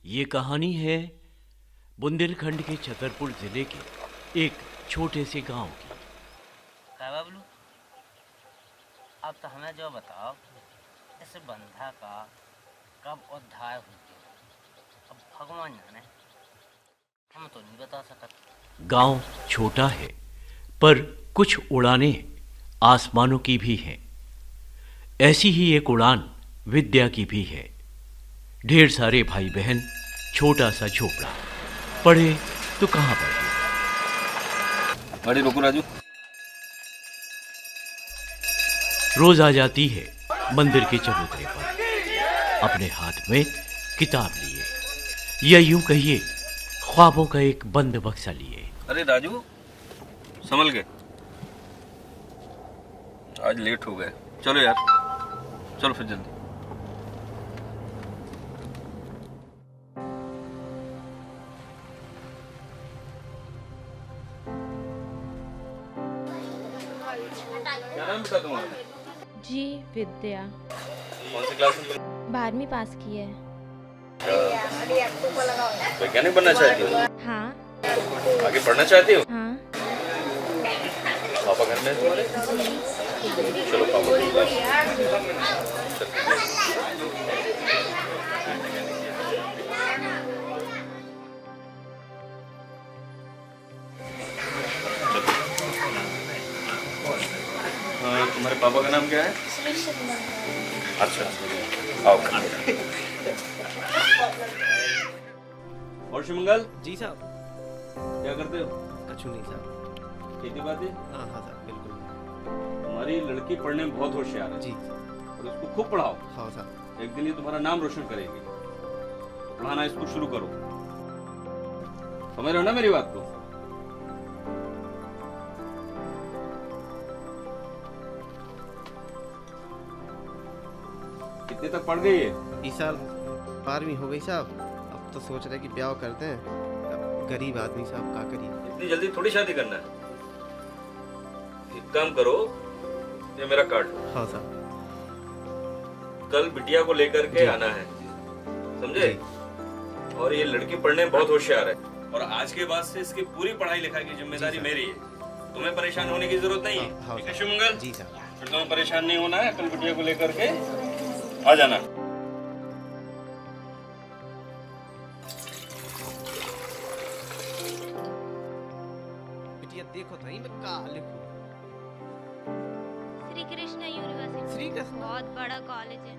ये कहानी है बुंदेलखंड के छतरपुर जिले के एक छोटे से गांव की। क्या बबलू, अब तो हमें जो बताओ, इस बंधा का कब उद्धार हुई? अब भगवान जाने, हम तो नहीं बता सकते। गांव छोटा है पर कुछ उड़ानें आसमानों की भी हैं। ऐसी ही एक उड़ान विद्या की भी है। ढेर सारे भाई बहन, छोटा सा झोपड़ा। पढ़े तो कहाँ पढ़े। गाड़ी रोको राजू। रोज आ जाती है मंदिर के चबूतरे पर, अपने हाथ में किताब लिए, या यूं कहिए ख्वाबों का एक बंद बक्सा लिए। अरे राजू, संभल के, आज लेट हो गए। चलो यार, चलो फिर जल्दी। क्या नाम बता तुम्हारा? जी विद्या। कौन सी क्लास में? 12वीं पास की है। वैज्ञानिक बनना चाहती हो? हाँ। आगे पढ़ना चाहती हो? हाँ। पापा घर में है तुम्हारे? चलो पापा के पास। तुम्हारे पापा का नाम क्या है? अच्छा, आओ। और शिवमंगल जी साहब। क्या करते हो? कछु नहीं साहब। खेती बाती? हाँ हाँ साहब, बिल्कुल। तुम्हारी लड़की पढ़ने में बहुत होशियार है जी और उसको खूब पढ़ाओ। हाँ साहब। एक दिन ये तुम्हारा नाम रोशन करेगी। पढ़ाना इसको शुरू करो। समझ रहे हो ना मेरी बात को? कितने तक पढ़ गई है? इस साल 12वीं हो गई साहब। अब तो सोच रहे कि ब्याह करते हैं। अब गरीब आदमी साहब क्या करिए। इतनी जल्दी थोड़ी शादी करना है। एक काम करो, ये मेरा कार्ड लो। हाँ साहब। कल बिटिया को लेकर के आना है, समझे? और ये लड़की पढ़ने में बहुत होशियार है और आज के बाद से इसकी पूरी पढ़ाई लिखाई की जिम्मेदारी मेरी है। तुम्हें परेशान होने की जरूरत नहीं है। हाँ, ठीक है हाँ, शिवमंगल? जी साहब। फिर तुम्हें परेशान नहीं होना है। कल बिटिया को लेकर के आ जाना। बिटिया देखो तो मैं क्या लिखूं। श्री कृष्ण यूनिवर्सिटी श्री कृष्ण। बहुत बड़ा कॉलेज है,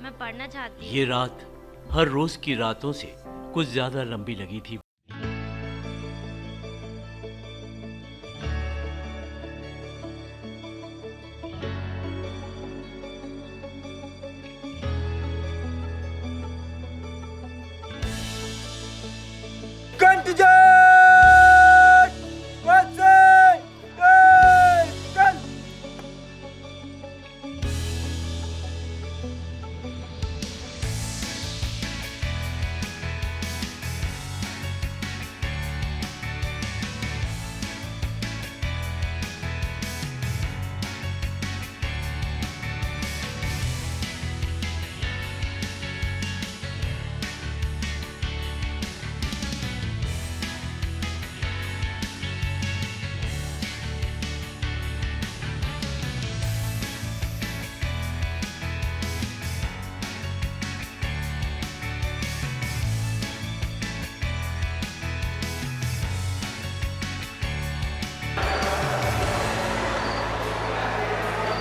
मैं पढ़ना चाहती हूँ। ये रात हर रोज की रातों से कुछ ज्यादा लंबी लगी थी।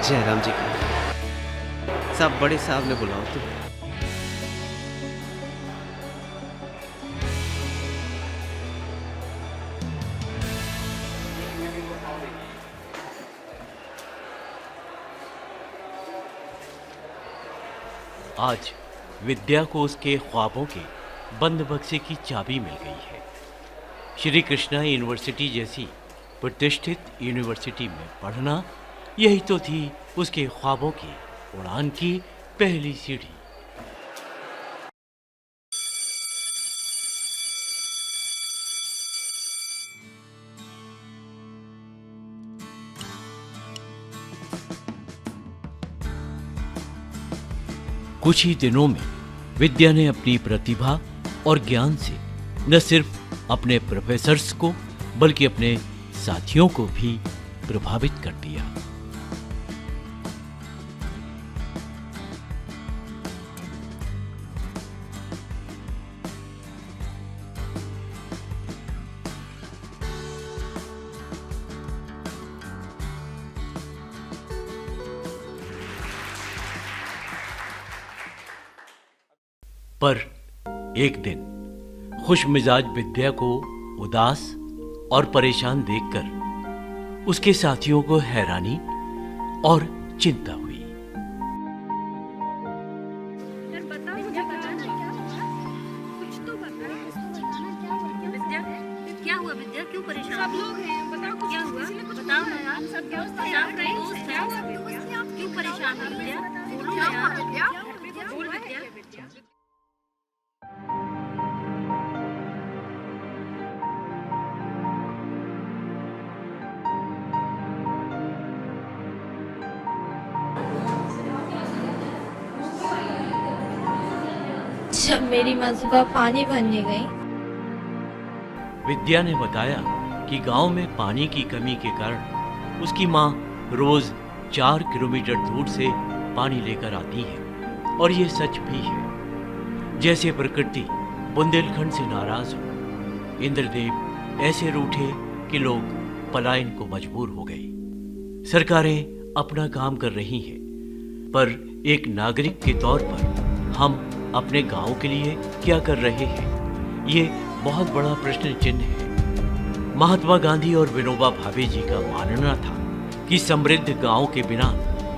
जयराम जी की साहब, बड़े साहब ने बुलाओ तो। आज विद्या को उसके ख्वाबों के बंद बक्से की चाबी मिल गई है। श्री कृष्णा यूनिवर्सिटी जैसी प्रतिष्ठित यूनिवर्सिटी में पढ़ना, यही तो थी उसके ख्वाबों की उड़ान की पहली सीढ़ी। कुछ ही दिनों में विद्या ने अपनी प्रतिभा और ज्ञान से न सिर्फ अपने प्रोफेसर्स को बल्कि अपने साथियों को भी प्रभावित कर दिया। पर एक दिन खुश मिजाज विद्या को उदास और परेशान देखकर उसके साथियों को हैरानी और चिंता हुई। क्या हुआ विद्या, क्यों परेशान? सब लोग हैं, बताओ क्या हुआ? बताओ ना यार, सब दोस्त हैं, क्यों परेशान है विद्या? बोलो यार, बोल विद्या। जब मेरी माँ सुबह पानी भरने गई, विद्या ने बताया कि गांव में पानी की कमी के कारण उसकी माँ रोज 4 किलोमीटर दूर से पानी लेकर आती है और ये सच भी है। जैसे प्रकृति बुंदेलखंड से नाराज हो, इंद्रदेव ऐसे रूठे कि लोग पलायन को मजबूर हो गए। सरकारें अपना काम कर रही हैं, पर एक नागरिक के तौर पर हम अपने गांव के लिए क्या कर रहे हैं, ये बहुत बड़ा प्रश्न चिन्ह है। महात्मा गांधी और विनोबा भावे जी का मानना था कि समृद्ध गांव के बिना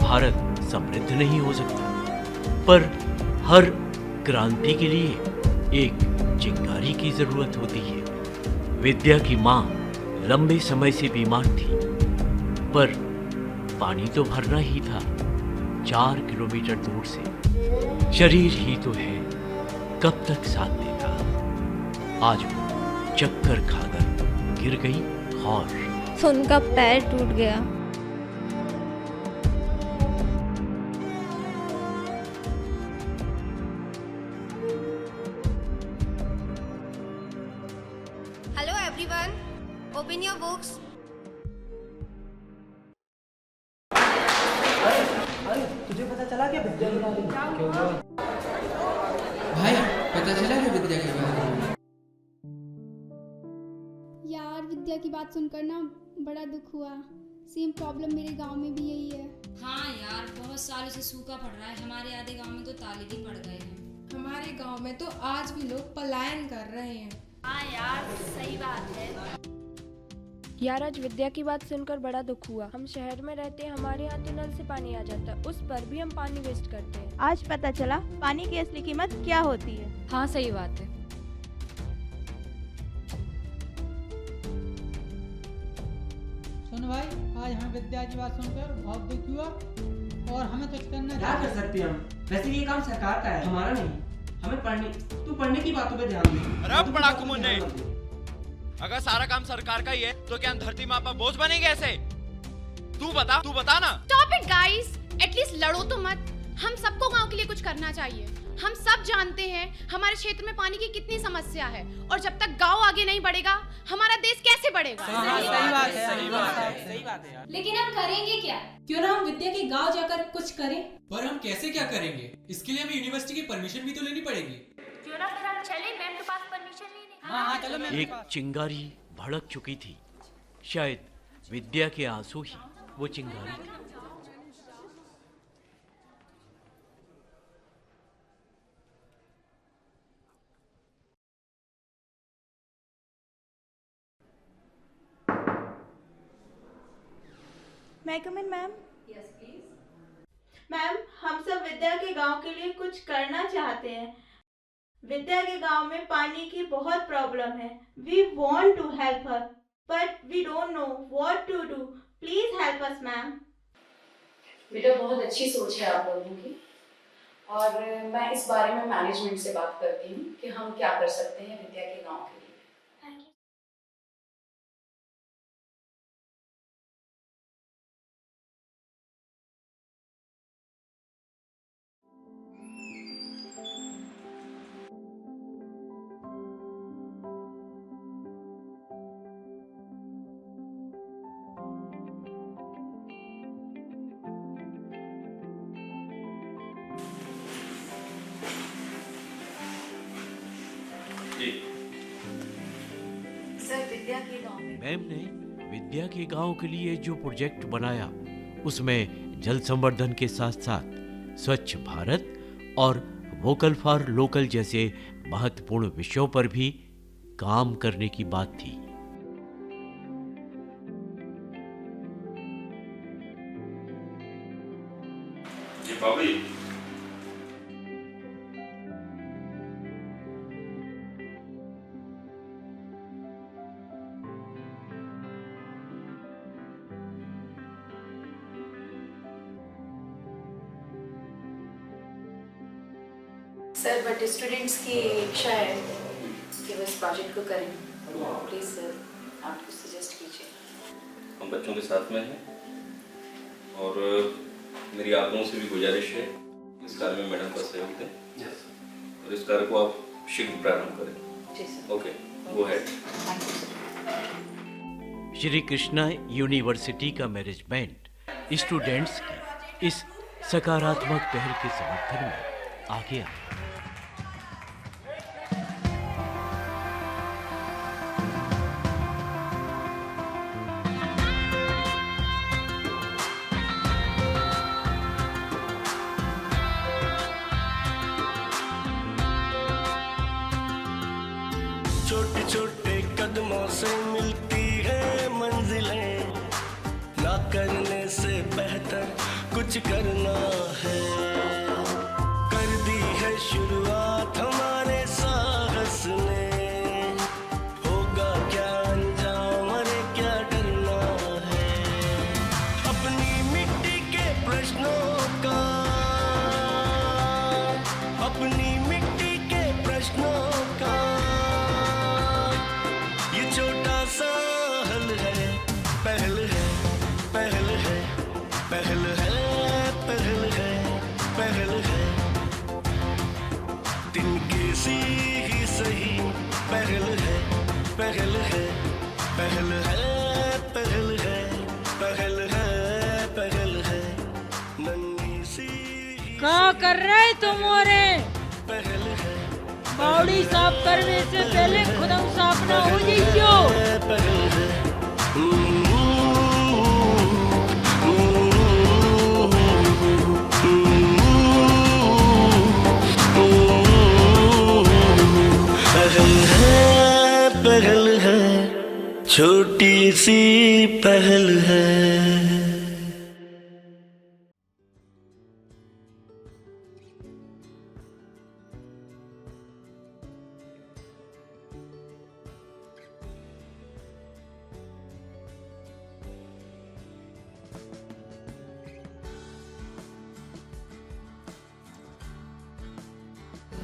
भारत समृद्ध नहीं हो सकता, पर हर क्रांति के लिए एक चिंगारी की जरूरत होती है। विद्या की मां लंबे समय से बीमार थी, पर पानी तो भरना ही था 4 किलोमीटर दूर से। शरीर ही तो है, कब तक साथ देता। आज वो चक्कर खाकर गिर गई और तो उनका पैर टूट गया। Hello everyone, open your books. तुझे पता चला क्या विद्या के बारे में? क्या हुआ? भाई पता चला क्या विद्या के बारे में? यार विद्या की बात सुनकर ना बड़ा दुख हुआ। सेम प्रॉब्लम मेरे गांव में भी यही है। हाँ यार, बहुत सालों से सूखा पड़ रहा है। हमारे आधे गांव में तो ताले भी पड़ गए हैं। हमारे गांव में तो आज भी लोग पलायन कर रहे हैं। हाँ यार, सही बात है यार। आज विद्या की बात सुनकर बड़ा दुख हुआ। हम शहर में रहते हैं, हमारे यहाँ तो नल से पानी आ जाता है, उस पर भी हम पानी वेस्ट करते हैं। आज पता चला पानी की असली कीमत क्या होती है। हाँ सही बात है। सुन भाई, आज हमें विद्या की बात सुनकर बहुत दुख हुआ और हमें कुछ करना क्या कर सकते हैं हम? वैसे ये काम सरकार का है, हमारा नहीं। हमें पढ़ने की बातों पे ध्यान दे। अरे पढ़ाकू मुन्ने, अगर सारा काम सरकार का ही है तो क्या धरती माँ पर बोझ बनेगी ऐसे? तू बता ना। Stop it guys, एटलीस्ट लड़ो तो मत। हम सबको गांव के लिए कुछ करना चाहिए। हम सब जानते हैं हमारे क्षेत्र में पानी की कितनी समस्या है, और जब तक गांव आगे नहीं बढ़ेगा हमारा देश कैसे बढ़ेगा? सही बात है यार। लेकिन हम करेंगे क्या? क्यों ना हम विद्या के गांव जाकर कुछ करें? पर हम कैसे क्या करेंगे? इसके लिए हमें यूनिवर्सिटी की परमिशन भी तो लेनी पड़ेगी। क्यों ना फिर हम चले मैम के पास परमिशन लेने। हाँ, चलो मैम। एक चिंगारी भड़क चुकी थी। शायद विद्या के आंसू ही वो चिंगारी थी। मैं come in ma'am? Yes please. Ma'am, हम सब विद्या के गांव के लिए कुछ करना चाहते हैं। विद्या के गांव में पानी की बहुत प्रॉब्लम है। We want to help her, but we don't know what to do. Please help us ma'am. बेटा, बहुत अच्छी सोच है आप लोगों की, और मैं इस बारे में मैनेजमेंट से बात करती हूँ कि हम क्या कर सकते हैं विद्या के गांव के लिए। विद्या के गांव में। मैम ने विद्या के गांव के लिए जो प्रोजेक्ट बनाया उसमें जल संवर्धन के साथ साथ स्वच्छ भारत और वोकल फॉर लोकल जैसे महत्वपूर्ण विषयों पर भी काम करने की बात थी। जी भाभी, सर बट स्टूडेंट्स की इच्छा है कि वो इस प्रोजेक्ट को करें। प्लीज सर आप कुछ सजेस्ट कीजिए। हम बच्चों के साथ में हैं और मेरी आप लोगों से भी गुजारिश है इस कार्य में मैडम का सहयोग दें और इस कार्य को आप शीघ्र प्रारंभ करें। Okay, go ahead. Shri Krishna university का मैनेजमेंट स्टूडेंट्स की इस सकारात्मक पहल के समर्थन में आगे आया। छोटे छोटे कदमों से मिलती है मंजिलें, ना करने से बेहतर कुछ करना है। कर दी है शुरुआत हमारे साहस ने, होगा क्या अंजाम अरे क्या डरना है। अपनी मिट्टी के प्रश्नों का, अपनी मिट्टी के प्रश्नों का छोटा सा हल है, पहल है, पहल है, पहल है, पहल है, पहल है। दिन के सी ही सही पहल है, पहल है, पहल है, पहल है, पहल है, पहल है। नन्ही सी क्या कर रहे तुम मोरे? पहल है, बावड़ी साफ करने से पहले खुद साफ ना हो जाइयो। पहल है, छोटी सी पहल है।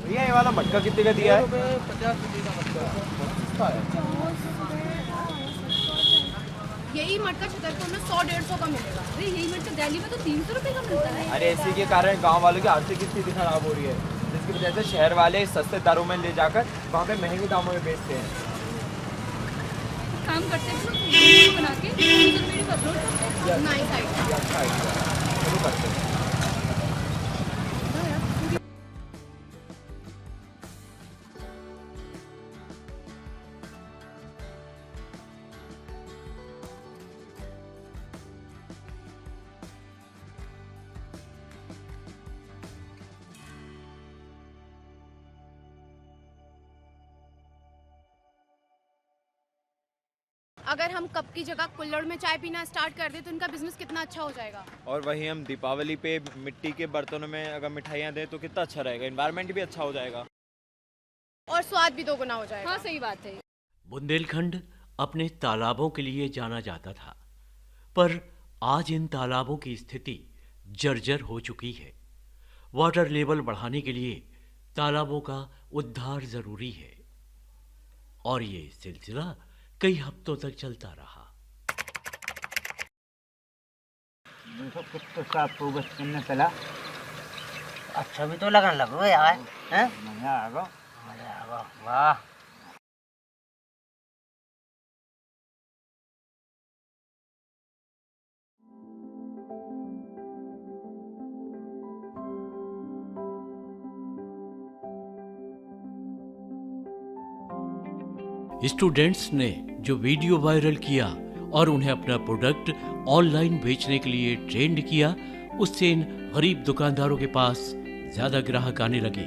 भैया ये वाला मटका कितने का दिया है? 50 रुपए का मटका। यही मटका छतरपुर में 100-150 का मिलेगा। अरे यही मटका दिल्ली में तो 300 रुपए का मिलता है। अरे इसी के कारण गांव वालों की आर्थिक स्थिति खराब हो रही है, जिसकी वजह से शहर वाले सस्ते दारों में ले जाकर वहाँ पे महंगे दामों में बेचते हैं। काम करते हैं वीडियो बना के सोशल मीडिया पर अपलोड करते हैं। Nice idea. शुरू करते हैं। अगर हम कप की जगह कुल्हड़ में चाय पीना स्टार्ट कर दे तो इनका बिजनेस कितना अच्छा हो जाएगा। और वहीं हम दीपावली पे मिट्टी के बर्तनों में अगर मिठाइयाँ दें तो कितना अच्छा रहेगा, एनवायरनमेंट भी अच्छा हो जाएगा और स्वाद भी दोगुना हो जाएगा। हाँ सही बात है। बुंदेलखंड अपने तालाबों के लिए जाना जाता था, पर आज इन तालाबों की स्थिति जर्जर हो चुकी है। वाटर लेवल बढ़ाने के लिए तालाबों का उद्धार जरूरी है और ये सिलसिला कई हफ्तों तक चलता रहा। कुछ साफ बस करने चला, अच्छा भी तो लगन लगो यार, हैं? मजा आ गया, वाह। स्टूडेंट्स ने जो वीडियो वायरल किया और उन्हें अपना प्रोडक्ट ऑनलाइन बेचने के लिए ट्रेंड किया, उससे इन गरीब दुकानदारों के पास ज्यादा ग्राहक आने लगे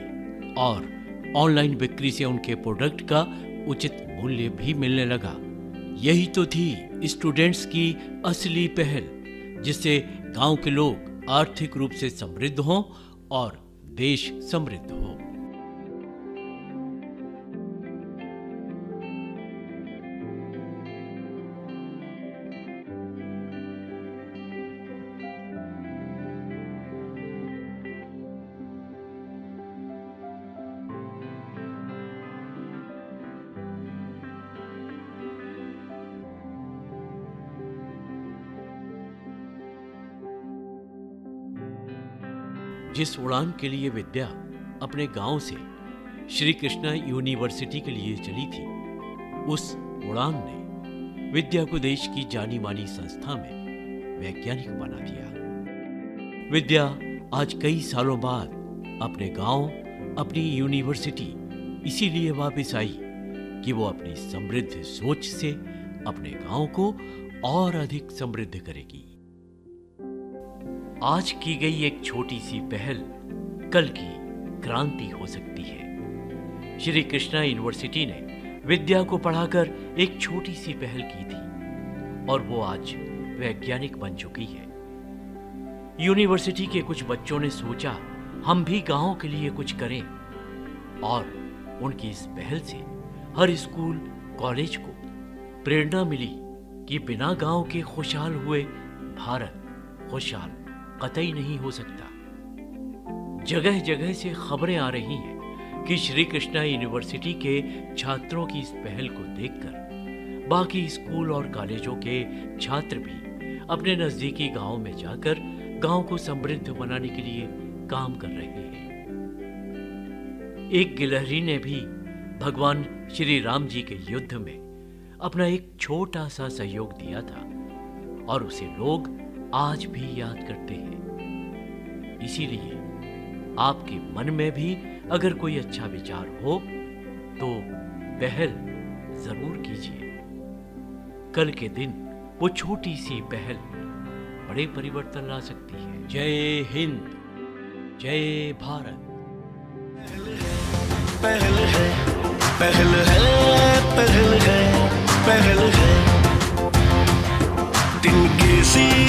और ऑनलाइन बिक्री से उनके प्रोडक्ट का उचित मूल्य भी मिलने लगा। यही तो थी स्टूडेंट्स की असली पहल, जिससे गांव के लोग आर्थिक रूप से समृद्ध हों और देश समृद्ध हो। जिस उड़ान के लिए विद्या अपने गांव से श्री कृष्णा यूनिवर्सिटी के लिए चली थी, उस उड़ान ने विद्या को देश की जानी मानी संस्था में वैज्ञानिक बना दिया। विद्या आज कई सालों बाद अपने गांव, अपनी यूनिवर्सिटी इसीलिए वापस आई कि वो अपनी समृद्ध सोच से अपने गांव को और अधिक समृद्ध करेगी। आज की गई एक छोटी सी पहल कल की क्रांति हो सकती है। श्री कृष्णा यूनिवर्सिटी ने विद्या को पढ़ाकर एक छोटी सी पहल की थी और वो आज वैज्ञानिक बन चुकी है। यूनिवर्सिटी के कुछ बच्चों ने सोचा हम भी गांव के लिए कुछ करें और उनकी इस पहल से हर स्कूल, कॉलेज को प्रेरणा मिली कि बिना गांव के खुशहाल हुए भारत खुशहाल कतई नहीं हो सकता। जगह जगह से खबरें आ रही हैं कि श्री कृष्णा यूनिवर्सिटी के छात्रों की इस पहल को देखकर बाकी स्कूल और कॉलेजों के छात्र भी अपने नजदीकी गांव में जाकर गांव को समृद्ध बनाने के लिए काम कर रहे हैं। एक गिलहरी ने भी भगवान श्री राम जी के युद्ध में अपना एक छोटा सा सहयोग दिया था और उसे लोग आज भी याद करते हैं। इसीलिए आपके मन में भी अगर कोई अच्छा विचार हो तो पहल जरूर कीजिए। कल के दिन वो छोटी सी पहल बड़े परिवर्तन ला सकती है। जय हिंद, जय भारत। पहल है, पहल है, पहल है, पहल है, तिनके सी